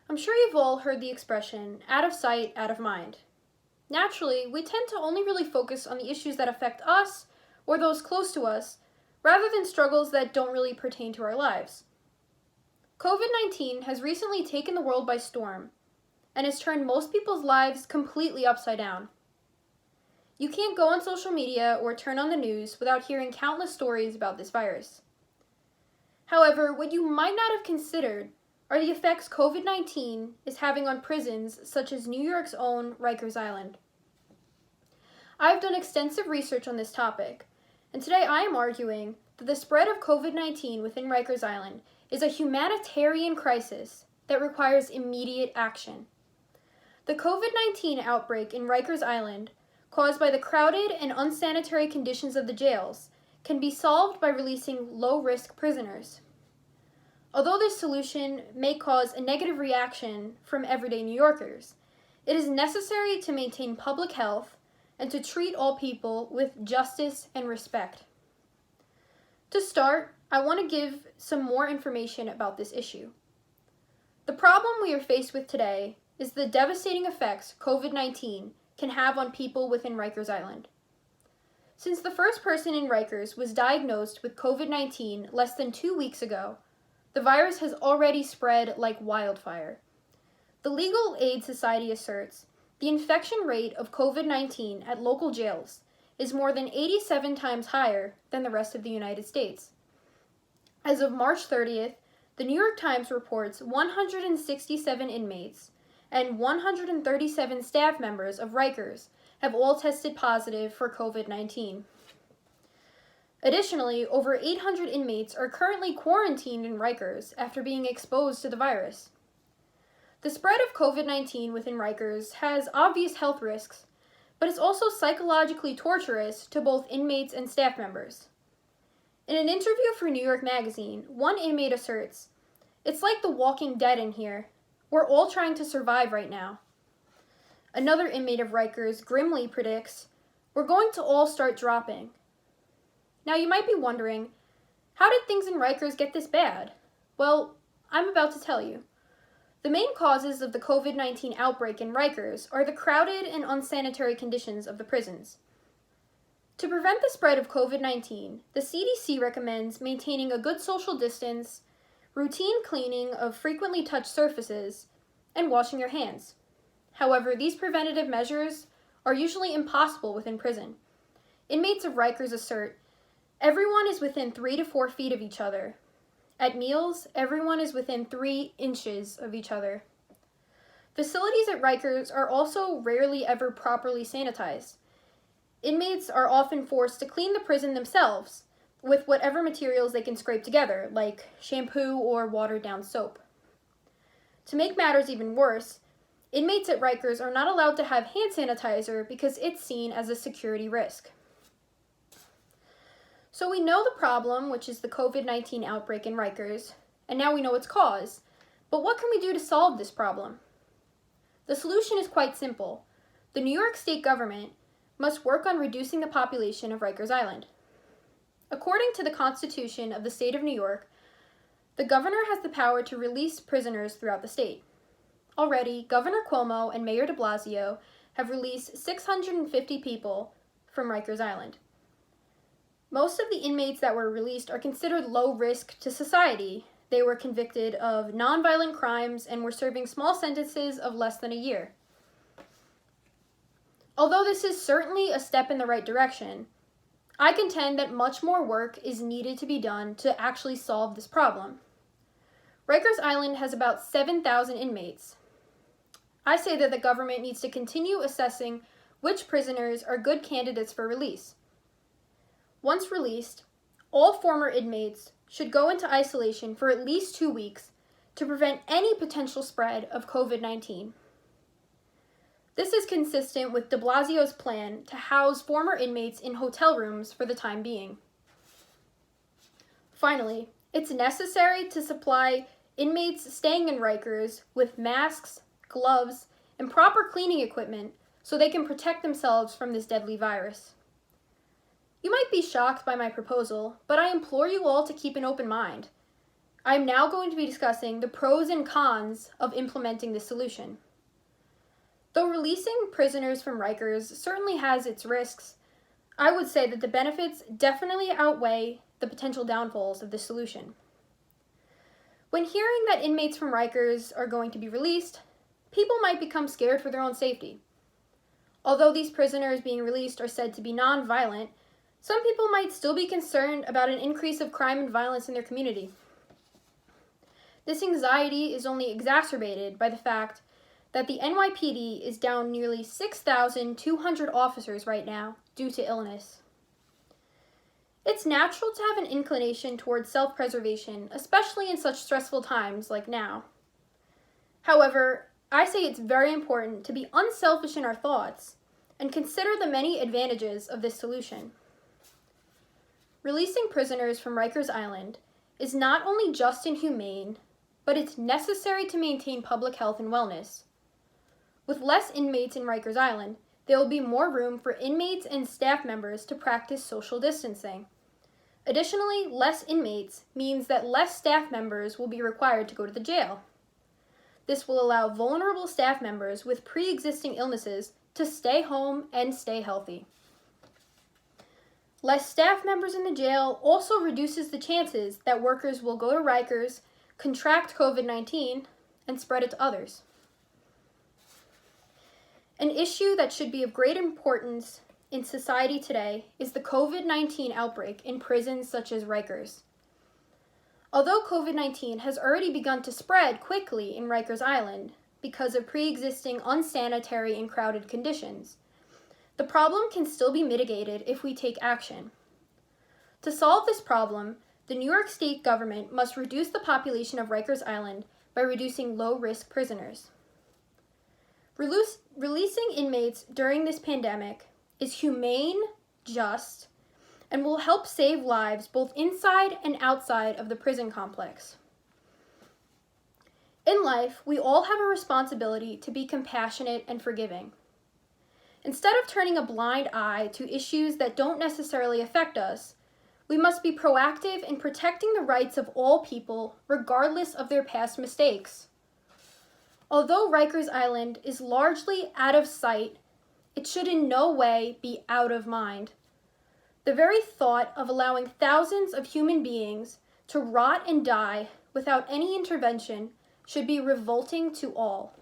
I'm sure you've all heard the expression, out of sight, out of mind. Naturally, we tend to only really focus on the issues that affect us or those close to us, rather than struggles that don't really pertain to our lives. COVID-19 has recently taken the world by storm and has turned most people's lives completely upside down. You can't go on social media or turn on the news without hearing countless stories about this virus. However, what you might not have considered are the effects COVID-19 is having on prisons such as New York's own Rikers Island. I've done extensive research on this topic, and today I am arguing that the spread of COVID-19 within Rikers Island is a humanitarian crisis that requires immediate action. The COVID-19 outbreak in Rikers Island, caused by the crowded and unsanitary conditions of the jails, can be solved by releasing low-risk prisoners. Although this solution may cause a negative reaction from everyday New Yorkers, it is necessary to maintain public health and to treat all people with justice and respect. To start, I want to give some more information about this issue. The problem we are faced with today is the devastating effects COVID-19 can have on people within Rikers Island. Since the first person in Rikers was diagnosed with COVID-19 less than 2 weeks ago, the virus has already spread like wildfire. The Legal Aid Society asserts the infection rate of COVID-19 at local jails is more than 87 times higher than the rest of the United States. As of March 30th, the New York Times reports 167 inmates and 137 staff members of Rikers have all tested positive for COVID-19. Additionally, over 800 inmates are currently quarantined in Rikers after being exposed to the virus. The spread of COVID-19 within Rikers has obvious health risks, but it's also psychologically torturous to both inmates and staff members. In an interview for New York Magazine, one inmate asserts, "It's like the Walking Dead in here. We're all trying to survive right now." Another inmate of Rikers grimly predicts, "We're going to all start dropping." Now you might be wondering, how did things in Rikers get this bad? Well, I'm about to tell you. The main causes of the COVID-19 outbreak in Rikers are the crowded and unsanitary conditions of the prisons. To prevent the spread of COVID-19, the CDC recommends maintaining a good social distance, routine cleaning of frequently touched surfaces, and washing your hands. However, these preventative measures are usually impossible within prison. Inmates of Rikers assert, everyone is within 3 to 4 feet of each other. At meals, everyone is within 3 inches of each other. Facilities at Rikers are also rarely ever properly sanitized. Inmates are often forced to clean the prison themselves with whatever materials they can scrape together, like shampoo or watered-down soap. To make matters even worse, inmates at Rikers are not allowed to have hand sanitizer because it's seen as a security risk. So we know the problem, which is the COVID-19 outbreak in Rikers, and now we know its cause. But what can we do to solve this problem? The solution is quite simple. The New York State government must work on reducing the population of Rikers Island. According to the Constitution of the State of New York, the governor has the power to release prisoners throughout the state. Already, Governor Cuomo and Mayor de Blasio have released 650 people from Rikers Island. Most of the inmates that were released are considered low risk to society. They were convicted of nonviolent crimes and were serving small sentences of less than a year. Although this is certainly a step in the right direction, I contend that much more work is needed to be done to actually solve this problem. Rikers Island has about 7,000 inmates. I say that the government needs to continue assessing which prisoners are good candidates for release. Once released, all former inmates should go into isolation for at least 2 weeks to prevent any potential spread of COVID-19. This is consistent with de Blasio's plan to house former inmates in hotel rooms for the time being. Finally, it's necessary to supply inmates staying in Rikers with masks, gloves, and proper cleaning equipment so they can protect themselves from this deadly virus. You might be shocked by my proposal, but I implore you all to keep an open mind. I'm now going to be discussing the pros and cons of implementing this solution. Though releasing prisoners from Rikers certainly has its risks, I would say that the benefits definitely outweigh the potential downfalls of this solution. When hearing that inmates from Rikers are going to be released, people might become scared for their own safety. Although these prisoners being released are said to be non-violent, some people might still be concerned about an increase of crime and violence in their community. This anxiety is only exacerbated by the fact that the NYPD is down nearly 6,200 officers right now due to illness. It's natural to have an inclination towards self-preservation, especially in such stressful times like now. However, I say it's very important to be unselfish in our thoughts and consider the many advantages of this solution. Releasing prisoners from Rikers Island is not only just and humane, but it's necessary to maintain public health and wellness. With less inmates in Rikers Island, there will be more room for inmates and staff members to practice social distancing. Additionally, less inmates means that less staff members will be required to go to the jail. This will allow vulnerable staff members with pre-existing illnesses to stay home and stay healthy. Less staff members in the jail also reduces the chances that workers will go to Rikers, contract COVID-19, and spread it to others. An issue that should be of great importance in society today is the COVID-19 outbreak in prisons such as Rikers. Although COVID-19 has already begun to spread quickly in Rikers Island because of pre-existing unsanitary and crowded conditions, the problem can still be mitigated if we take action. To solve this problem, the New York State government must reduce the population of Rikers Island by reducing low-risk prisoners. Releasing inmates during this pandemic is humane, just, and will help save lives both inside and outside of the prison complex. In life, we all have a responsibility to be compassionate and forgiving. Instead of turning a blind eye to issues that don't necessarily affect us, we must be proactive in protecting the rights of all people, regardless of their past mistakes. Although Rikers Island is largely out of sight, it should in no way be out of mind. The very thought of allowing thousands of human beings to rot and die without any intervention should be revolting to all.